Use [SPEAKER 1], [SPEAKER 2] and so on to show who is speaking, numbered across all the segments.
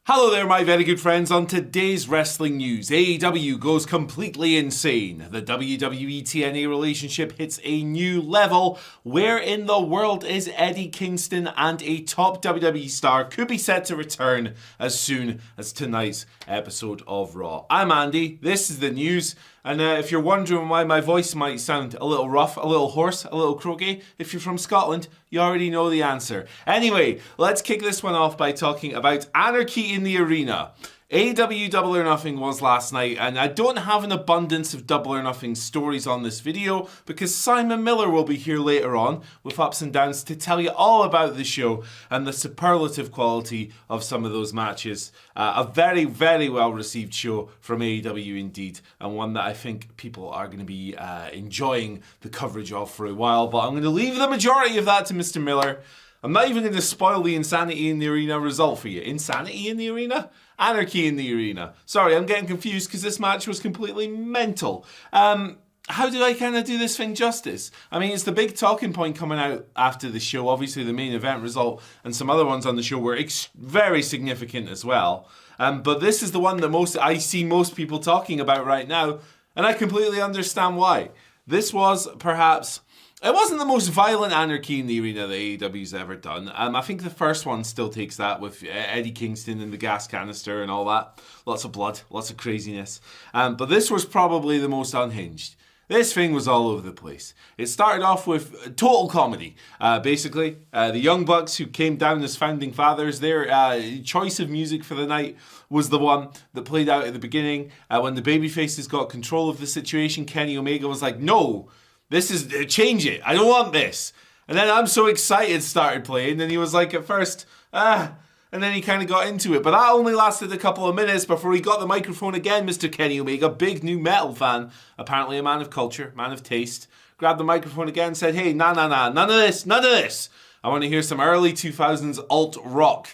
[SPEAKER 1] Hello there, my very good friends. On today's wrestling news, AEW goes completely insane. The WWE TNA relationship hits a new level. Where in the world is Eddie Kingston? And a top WWE star could be set to return as soon as tonight's episode of Raw. I'm Andy, this is the news, and if you're wondering why my voice might sound a little rough, a little hoarse, a little croaky, if you're from Scotland, you already know the answer. Anyway, let's kick this one off by talking about Anarchy in the Arena. AEW Double or Nothing was last night, and I don't have an abundance of Double or Nothing stories on this video because Simon Miller will be here later on with ups and downs to tell you all about the show and the superlative quality of some of those matches. A very, very well received show from AEW indeed, and one that I think people are going to be enjoying the coverage of for a while, but I'm going to leave the majority of that to Mr. Miller. I'm not even going to spoil the Insanity in the Arena result for you. Insanity in the Arena? Anarchy in the Arena. Sorry, I'm getting confused because this match was completely mental. How do I kind of do this thing justice? I mean, it's the big talking point coming out after the show. Obviously, the main event result and some other ones on the show were very significant as well. But this is the one that I see most people talking about right now, and I completely understand why. This was perhaps... It wasn't the most violent Anarchy in the Arena that AEW's ever done. I think the first one still takes that with Eddie Kingston and the gas canister and all that. Lots of blood, lots of craziness. But this was probably the most unhinged. This thing was all over the place. It started off with total comedy. Basically, the Young Bucks, who came down as founding fathers, their choice of music for the night was the one that played out at the beginning. When the babyfaces got control of the situation, Kenny Omega was like, no, this is, change it. I don't want this. And then I'm So Excited started playing, and he was like, at first, and then he kind of got into it. But that only lasted a couple of minutes before he got the microphone again, Mr. Kenny Omega, big new metal fan, apparently a man of culture, man of taste, grabbed the microphone again and said, hey, nah, none of this. I want to hear some early 2000s alt rock.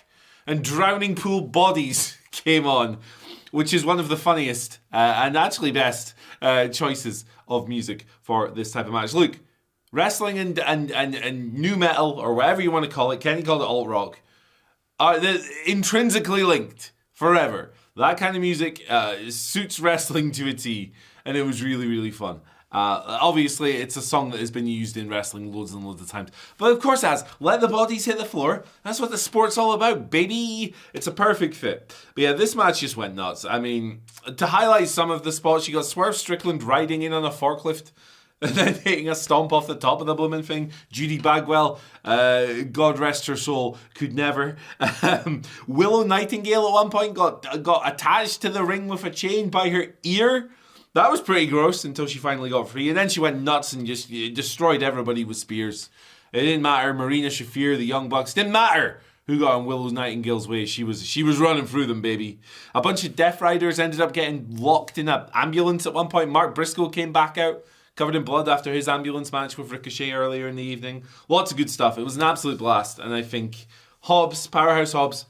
[SPEAKER 1] And Drowning Pool Bodies came on, which is one of the funniest and actually best choices of music for this type of match. Look, wrestling and new metal, or whatever you want to call it, Kenny called it alt rock, are intrinsically linked forever. That kind of music suits wrestling to a T, and it was really, really fun. Obviously, it's a song that has been used in wrestling loads and loads of times. But of course, as let the bodies hit the floor. That's what the sport's all about, baby. It's a perfect fit. But yeah, this match just went nuts. I mean, to highlight some of the spots, you got Swerve Strickland riding in on a forklift and then hitting a stomp off the top of the blooming thing. Judy Bagwell, God rest her soul, could never. Willow Nightingale at one point got attached to the ring with a chain by her ear. That was pretty gross until she finally got free. And then she went nuts and just destroyed everybody with spears. It didn't matter. Marina Shafir, the Young Bucks, didn't matter who got in Willow Nightingale's way. She was running through them, baby. A bunch of Death Riders ended up getting locked in an ambulance at one point. Mark Briscoe came back out, covered in blood after his ambulance match with Ricochet earlier in the evening. Lots of good stuff. It was an absolute blast. And I think Powerhouse Hobbs,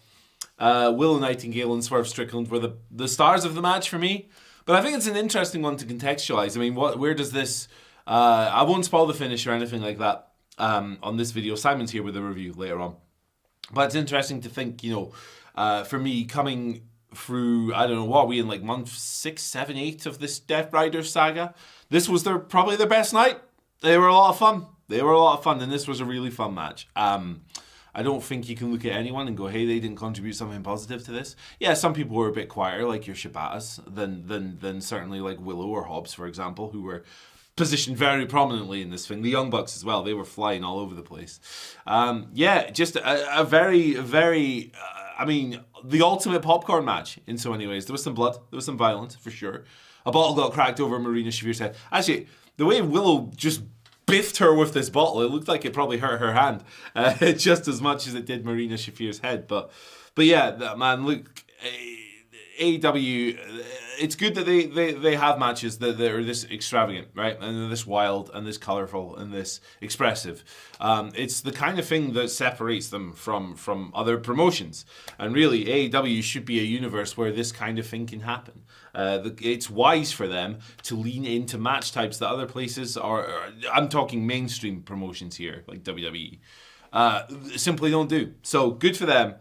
[SPEAKER 1] Willow Nightingale and Swerve Strickland were the stars of the match for me. But I think it's an interesting one to contextualize. I mean, where does this... I won't spoil the finish or anything like that on this video. Simon's here with a review later on. But it's interesting to think, for me, coming through, I don't know, what are we in, like month 6, 7, 8 of this Death Rider saga? This was probably their best night. They were a lot of fun. And this was a really fun match. I don't think you can look at anyone and go, hey, they didn't contribute something positive to this. Yeah, some people were a bit quieter, like your Shibatas, than certainly like Willow or Hobbs, for example, who were positioned very prominently in this thing. The Young Bucks as well, they were flying all over the place. Just a very, very, the ultimate popcorn match in so many ways. There was some blood, there was some violence, for sure. A bottle got cracked over Marina Shafir's head. Actually, the way Willow just biffed her with this bottle, it looked like it probably hurt her hand just as much as it did Marina Shafir's head. But yeah, man, look, AEW, it's good that they have matches that are this extravagant, right? And they're this wild and this colorful and this expressive. It's the kind of thing that separates them from other promotions. And really, AEW should be a universe where this kind of thing can happen. It's wise for them to lean into match types that other places I'm talking mainstream promotions here, like WWE, simply don't do. So good for them.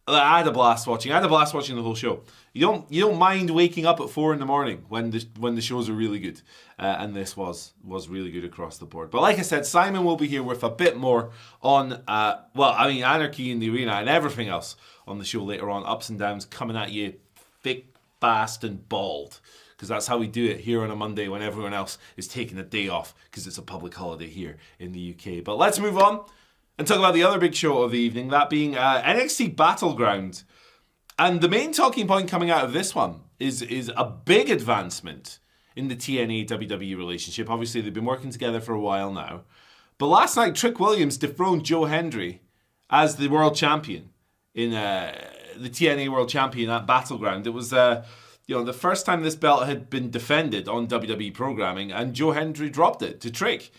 [SPEAKER 1] I had a blast watching. I had a blast watching the whole show. You don't mind waking up at 4 a.m. when the shows are really good, and this was really good across the board. But like I said, Simon will be here with a bit more on Anarchy in the Arena and everything else on the show later on. Ups and downs coming at you, thick, fast, and bald. Because that's how we do it here on a Monday when everyone else is taking a day off because it's a public holiday here in the UK. But let's move on and talk about the other big show of the evening, that being NXT Battleground. And the main talking point coming out of this one is a big advancement in the TNA WWE relationship. Obviously, they've been working together for a while now. But last night, Trick Williams dethroned Joe Hendry as the world champion in the TNA World Champion at Battleground. It was the first time this belt had been defended on WWE programming, and Joe Hendry dropped it to Trick.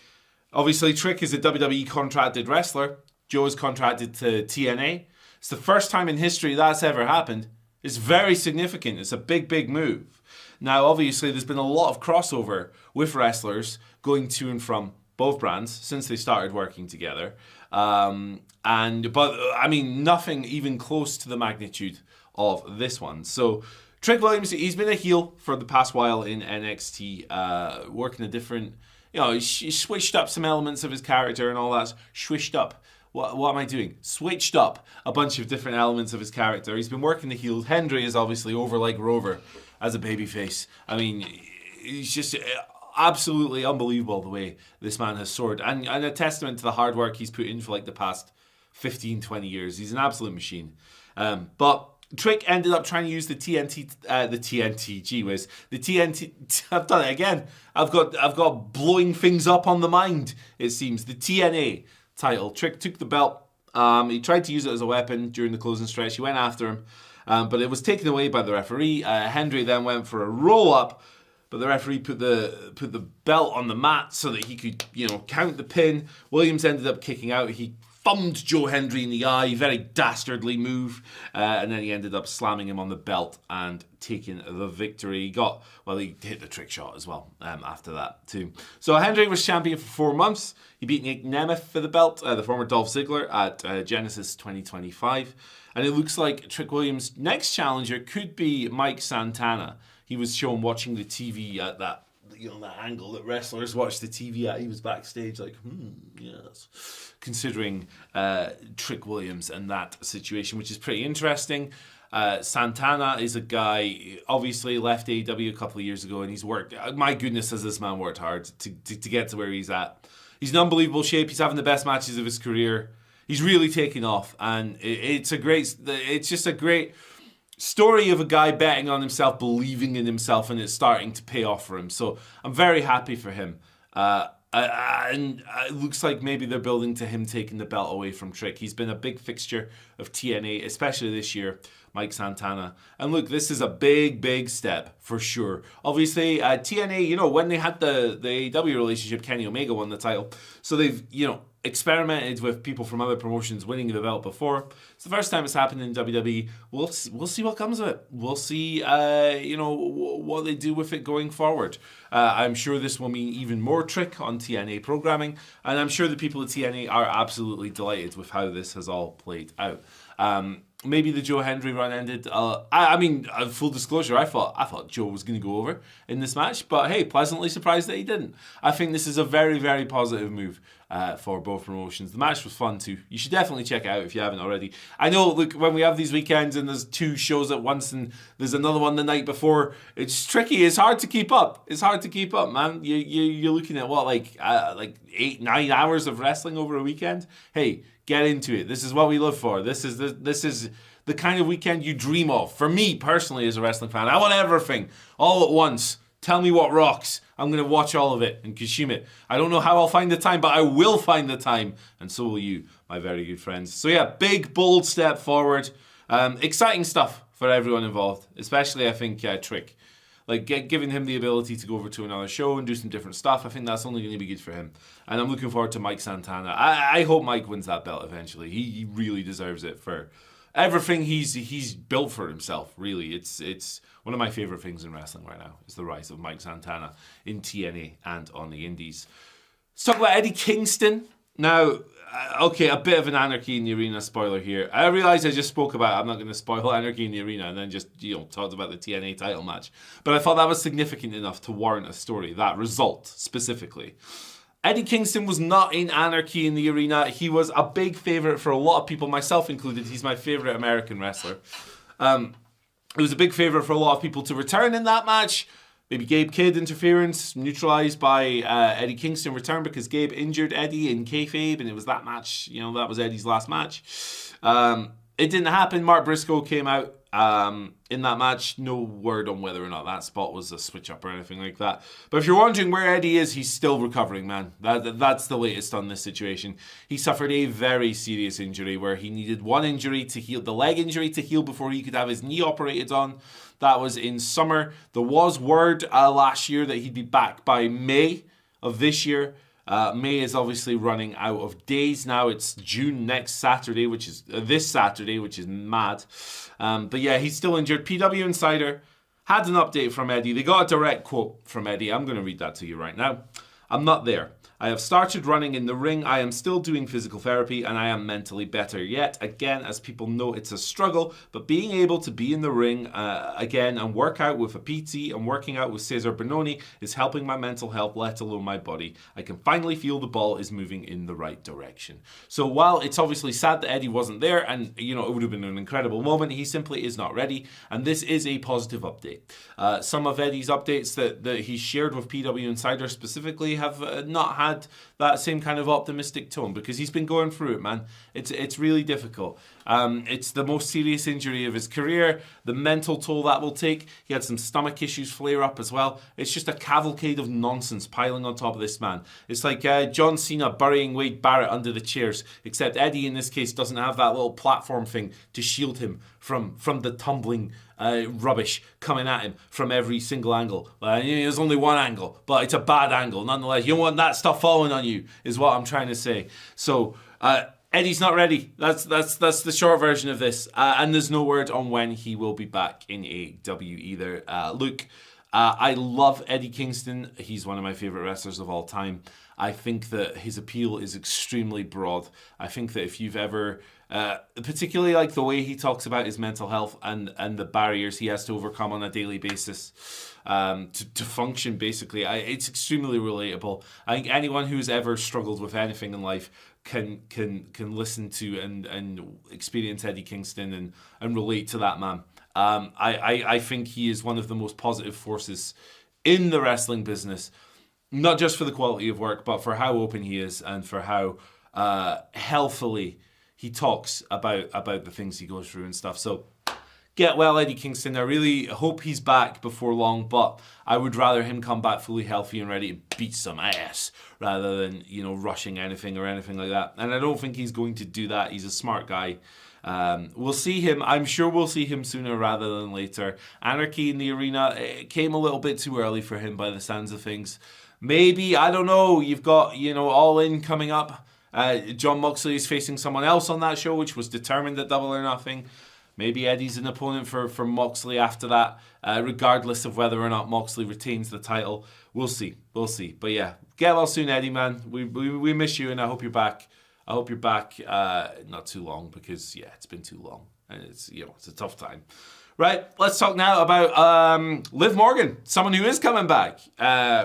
[SPEAKER 1] Obviously, Trick is a WWE contracted wrestler. Joe is contracted to TNA. It's the first time in history that's ever happened. It's very significant. It's a big, big move. Now, obviously, there's been a lot of crossover with wrestlers going to and from both brands since they started working together. But nothing even close to the magnitude of this one. So, Trick Williams, he's been a heel for the past while in NXT, working a different, he switched up some elements of his character and all that. Swished up. What am I doing? Switched up a bunch of different elements of his character. He's been working the heel. Hendry is obviously over like Rover as a babyface. I mean, he's just absolutely unbelievable the way this man has soared. And a testament to the hard work he's put in for like the past 15, 20 years. He's an absolute machine. But Trick ended up trying to use the TNT, I've done it again. I've got blowing things up on the mind, it seems. The TNA title. Trick took the belt. He tried to use it as a weapon during the closing stretch. He went after him, but it was taken away by the referee. Hendry then went for a roll-up, but the referee put the belt on the mat so that he could, count the pin. Williams ended up kicking out. He thumbed Joe Hendry in the eye, very dastardly move, and then he ended up slamming him on the belt and taking the victory. He hit the trick shot as well after that too. So Hendry was champion for 4 months. He beat Nick Nemeth for the belt, the former Dolph Ziggler, at Genesis 2025. And it looks like Trick Williams' next challenger could be Mike Santana. He was shown watching the TV at that angle that wrestlers watch the TV at. He was backstage like, yes. Considering Trick Williams and that situation, which is pretty interesting. Santana is a guy, obviously left AEW a couple of years ago, and he's worked, my goodness, has this man worked hard to get to where he's at. He's in unbelievable shape. He's having the best matches of his career. He's really taking off, and it's just a great story of a guy betting on himself, believing in himself, and it's starting to pay off for him. So I'm very happy for him. And it looks like maybe they're building to him taking the belt away from Trick. He's been a big fixture of TNA, especially this year, Mike Santana. And look, this is a big, big step for sure. Obviously, TNA, when they had the AEW relationship, Kenny Omega won the title. So they've, experimented with people from other promotions winning the belt before. It's the first time it's happened in WWE. We'll see what comes of it. We'll see, what they do with it going forward. I'm sure this will mean even more Trick on TNA programming, and I'm sure the people at TNA are absolutely delighted with how this has all played out. Maybe the Joe Hendry run ended. Full disclosure, I thought Joe was going to go over in this match, but hey, pleasantly surprised that he didn't. I think this is a very, very positive move for both promotions. The match was fun too. You should definitely check it out if you haven't already. I know, look, when we have these weekends and there's 2 shows at once and there's another one the night before, it's tricky. It's hard to keep up. Man. You're looking at what, like 8-9 hours of wrestling over a weekend. Hey, get into it. This is what we live for. This is the kind of weekend you dream of. For me personally, as a wrestling fan, I want everything all at once. Tell me what rocks. I'm going to watch all of it and consume it. I don't know how I'll find the time, but I will find the time. And so will you, my very good friends. So yeah, big, bold step forward. Exciting stuff for everyone involved, especially, I think, Trick. Like, giving him the ability to go over to another show and do some different stuff, I think that's only going to be good for him. And I'm looking forward to Mike Santana. I hope Mike wins that belt eventually. He really deserves it for everything he's built for himself, really. It's one of my favorite things in wrestling right now, is the rise of Mike Santana in TNA and on the indies. Let's talk about Eddie Kingston. Now, okay, a bit of an Anarchy in the Arena spoiler here. I realize I just spoke about, I'm not going to spoil Anarchy in the Arena and then just, talked about the TNA title match. But I thought that was significant enough to warrant a story, that result specifically. Eddie Kingston was not in Anarchy in the Arena. He was a big favorite for a lot of people, myself included. He's my favorite American wrestler. It was a big favorite for a lot of people to return in that match. Maybe Gabe Kidd interference, neutralized by Eddie Kingston return because Gabe injured Eddie in kayfabe, and it was that match, that was Eddie's last match. It didn't happen. Mark Briscoe came out in that match. No word on whether or not that spot was a switch up or anything like that. But if you're wondering where Eddie is, he's still recovering, man. That's the latest on this situation. He suffered a very serious injury where he needed one injury to heal, the leg injury to heal before he could have his knee operated on. That was in summer. There was word last year that he'd be back by May of this year. May is obviously running out of days now. It's June next Saturday, which is this Saturday, which is mad. But yeah, he's still injured. PW Insider had an update from Eddie. They got a direct quote from Eddie. I'm going to read that to you right now. "I'm not there. I have started running in the ring. I am still doing physical therapy and I am mentally better. Yet, again, as people know, it's a struggle, but being able to be in the ring again and work out with a PT and working out with Cesar Bononi is helping my mental health, let alone my body. I can finally feel the ball is moving in the right direction." So while it's obviously sad that Eddie wasn't there and, it would have been an incredible moment, he simply is not ready. And this is a positive update. Some of Eddie's updates that he shared with PW Insider specifically have not had that same kind of optimistic tone because he's been going through it, man. It's really difficult. It's the most serious injury of his career. The mental toll that will take. He had some stomach issues flare up as well. It's just a cavalcade of nonsense piling on top of this man. It's like John Cena burying Wade Barrett under the chairs, except Eddie in this case doesn't have that little platform thing to shield him from the tumbling rubbish coming at him from every single angle. There's only one angle, but it's a bad angle nonetheless. You don't want that stuff falling on you, is what I'm trying to say. So Eddie's not ready. That's the short version of this. And there's no word on when he will be back in AEW either. Look, I love Eddie Kingston. He's one of my favorite wrestlers of all time. I think that his appeal is extremely broad. I think that if you've ever, particularly like the way he talks about his mental health and the barriers he has to overcome on a daily basis to function, basically, it's extremely relatable. I think anyone who's ever struggled with anything in life can listen to and experience Eddie Kingston and relate to that man. I think he is one of the most positive forces in the wrestling business. Not just for the quality of work, but for how open he is and for how healthily he talks about the things he goes through and stuff. So get well, Eddie Kingston. I really hope he's back before long, but I would rather him come back fully healthy and ready to beat some ass rather than, rushing anything or anything like that. And I don't think he's going to do that. He's a smart guy. We'll see him. I'm sure we'll see him sooner rather than later. Anarchy in the Arena, it came a little bit too early for him by the sounds of things. Maybe, I don't know, you've got, All In coming up. John Moxley is facing someone else on that show, which was determined at Double or Nothing. Maybe Eddie's an opponent for Moxley after that, regardless of whether or not Moxley retains the title. We'll see. But yeah, get well soon, Eddie, man. We miss you, and I hope you're back. I hope you're back not too long because, yeah, it's been too long. And it's a tough time. Right, let's talk now about Liv Morgan, someone who is coming back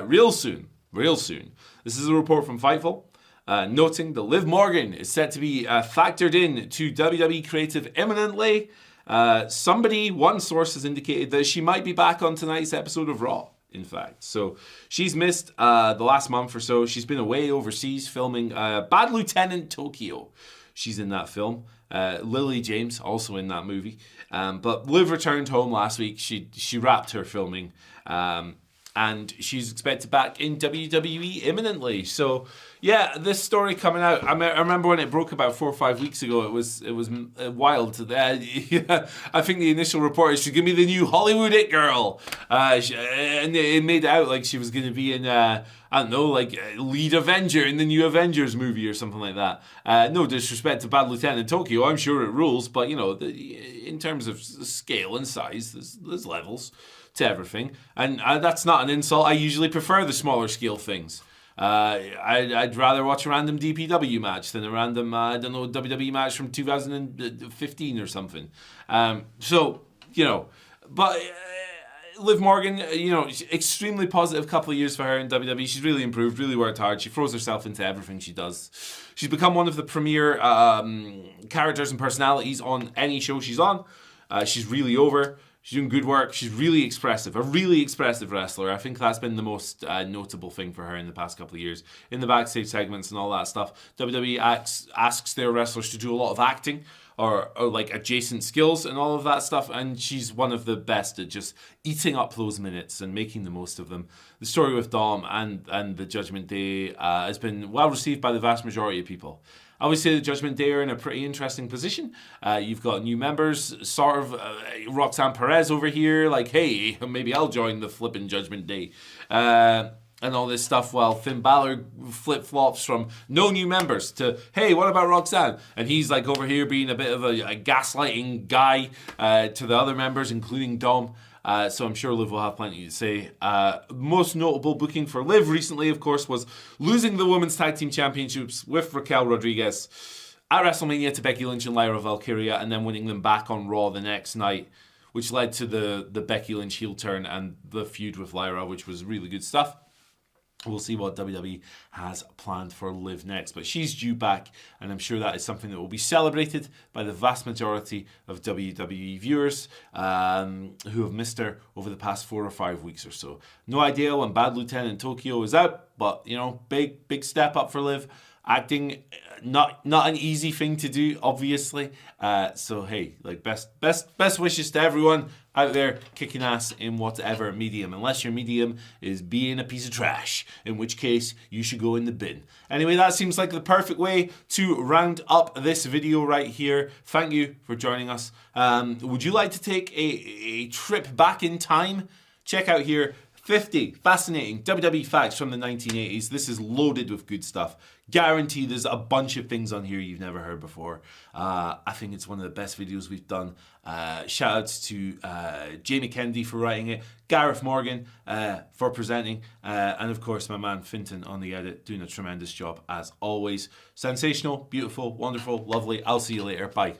[SPEAKER 1] real soon. This is a report from Fightful, noting that Liv Morgan is set to be factored in to WWE Creative imminently. One source has indicated that she might be back on tonight's episode of Raw, in fact. So she's missed the last month or so. She's been away overseas filming Bad Lieutenant Tokyo. She's in that film. Lily James also in that movie. But Liv returned home last week. She wrapped her filming. And she's expected back in WWE imminently. So, yeah, this story coming out. I remember when it broke about 4 or 5 weeks ago. It was wild. I think the initial report is she's going to be the new Hollywood It Girl. And it made it out like she was going to be in, lead Avenger in the new Avengers movie or something like that. No disrespect to Bad Lieutenant Tokyo. I'm sure it rules. But, in terms of scale and size, there's levels to everything, and that's not an insult. I usually prefer the smaller scale things. I'd rather watch a random DPW match than a random, I don't know, WWE match from 2015 or something. So, you know, but Liv Morgan, you know, extremely positive couple of years for her in WWE. She's really improved, really worked hard. She throws herself into everything she does. She's become one of the premier characters and personalities on any show she's on. She's really over. She's doing good work. She's really expressive, a really expressive wrestler. I think that's been the most notable thing for her in the past couple of years. In the backstage segments and all that stuff, WWE asks their wrestlers to do a lot of acting or like adjacent skills and all of that stuff, and she's one of the best at just eating up those minutes and making the most of them. The story with Dom and the Judgment Day has been well received by the vast majority of people. I would say the Judgment Day are in a pretty interesting position. You've got new members, sort of Roxanne Perez over here, like, hey, maybe I'll join the flipping Judgment Day. And all this stuff, while Finn Balor flip-flops from no new members to, hey, what about Roxanne? And he's like over here being a bit of a gaslighting guy to the other members, including Dom. So I'm sure Liv will have plenty to say. Most notable booking for Liv recently, of course, was losing the Women's Tag Team Championships with Raquel Rodriguez at WrestleMania to Becky Lynch and Lyra Valkyria, and then winning them back on Raw the next night, which led to the Becky Lynch heel turn and the feud with Lyra, which was really good stuff. We'll see what WWE has planned for Liv next. But she's due back, and I'm sure that is something that will be celebrated by the vast majority of WWE viewers who have missed her over the past 4 or 5 weeks or so. No idea when Bad Lieutenant Tokyo is out, but, you know, big step up for Liv. Acting, not an easy thing to do, obviously. So hey, like best wishes to everyone out there kicking ass in whatever medium, unless your medium is being a piece of trash, in which case you should go in the bin. Anyway, that seems like the perfect way to round up this video right here. Thank you for joining us. Would you like to take a trip back in time? Check out here 50 fascinating WWE facts from the 1980s. This is loaded with good stuff. Guaranteed there's a bunch of things on here you've never heard before. I think it's one of the best videos we've done. Shout outs to Jamie Kennedy for writing it, Gareth Morgan for presenting, and of course my man Finton on the edit, doing a tremendous job as always. Sensational, beautiful, wonderful, lovely. I'll see you later. Bye.